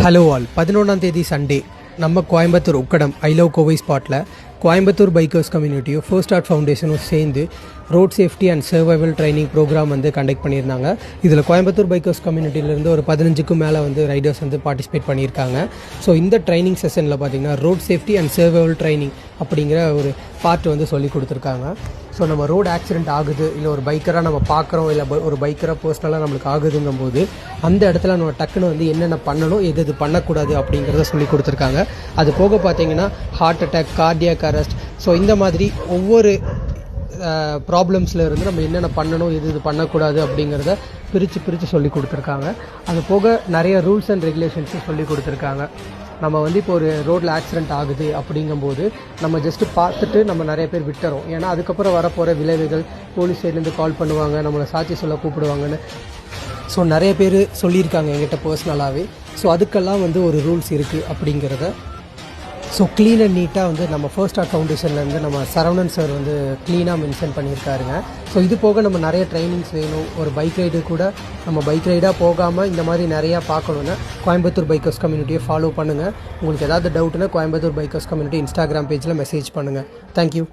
Hello all 11 Sunday நம்ம Coimbatore Ukkadam I love Kovai ஸ்பாட்டில் Coimbatore bikers கம்யூனிட்டியும் ஃபர்ஸ்ட் ஸ்டார்ட் ஃபவுண்டேஷனும் சேர்ந்து road safety and survival training program வந்து கண்டக்ட் பண்ணியிருந்தாங்க. இதில் கோயம்புத்தூர் பைக்கர்ஸ் கம்யூனிட்டியிலேருந்து ஒரு 15க்கும் மேலே வந்து ரைடர்ஸ் வந்து பார்ட்டிசிபேட் பண்ணியிருக்காங்க. ஸோ இந்த ட்ரைனிங் செஷனில் பார்த்திங்கன்னா road safety and survival training அப்படிங்கிற ஒரு பார்ட் வந்து சொல்லி கொடுத்துருக்காங்க. ஸோ நம்ம ரோடு ஆக்சிடென்ட் ஆகுது, இல்லை ஒரு பைக்கராக நம்ம பார்க்குறோம், இல்லை ஒரு பைக்கராக பர்சனலாக நம்மளுக்கு ஆகுதுங்கும் போது அந்த இடத்துல நம்ம டக்குன்னு வந்து என்னென்ன பண்ணணும், எது பண்ணக்கூடாது அப்படிங்கிறத சொல்லி கொடுத்துருக்காங்க. அது போக பார்த்திங்கன்னா heart attack, cardiac arrest, so இந்த மாதிரி ஒவ்வொரு ப்ராப்ளம்ஸில் இருந்து நம்ம என்னென்ன பண்ணணும், எது பண்ணக்கூடாது அப்படிங்கிறத பிரித்து சொல்லி கொடுத்துருக்காங்க. அது போக நிறைய ரூல்ஸ் அண்ட் ரெகுலேஷன்ஸும் சொல்லி கொடுத்துருக்காங்க. நம்ம வந்து இப்போ ஒரு ரோட்டில் ஆக்சிடென்ட் ஆகுது அப்படிங்கும்போது நம்ம ஜஸ்ட்டு பார்த்துட்டு நம்ம நிறைய பேர் விட்டுறோம். ஏன்னா அதுக்கப்புறம் வரப்போகிற விளைவுகள், போலீஸ் சைட்லேருந்து கால் பண்ணுவாங்க, நம்மளை சாட்சி சொல்ல கூப்பிடுவாங்கன்னு ஸோ நிறைய பேர் சொல்லியிருக்காங்க என்கிட்ட பர்சனலாகவே. ஸோ அதுக்கெல்லாம் வந்து ஒரு ரூல்ஸ் இருக்குது அப்படிங்கிறத ஸோ க்ளீன் அண்ட் நீட்டாக வந்து நம்ம ஃபர்ஸ்ட் ஸ்டார்ட் ஃபவுண்டேஷன்லேருந்து நம்ம சரவணன் சார் வந்து க்ளீனாக மென்ஷன் பண்ணியிருக்காருங்க. ஸோ இது போக நம்ம நிறைய ட்ரைனிங்ஸ் வேணும். ஒரு பைக் ரைடு கூட நம்ம பைக் ரைடாக போகாமல் இந்த மாதிரி நிறையா பார்க்கணுன்னா கோயம்புத்தூர் பைக்கர்ஸ் கம்யூனிட்டியை ஃபாலோ பண்ணுங்கள். உங்களுக்கு ஏதாவது டவுட்னா கோயம்புத்தூர் பைக்கர்ஸ் கம்யூனிட்டி இன்ஸ்டாகிராம் பேஜில் மெசேஜ் பண்ணுங்கள். தேங்க்யூ.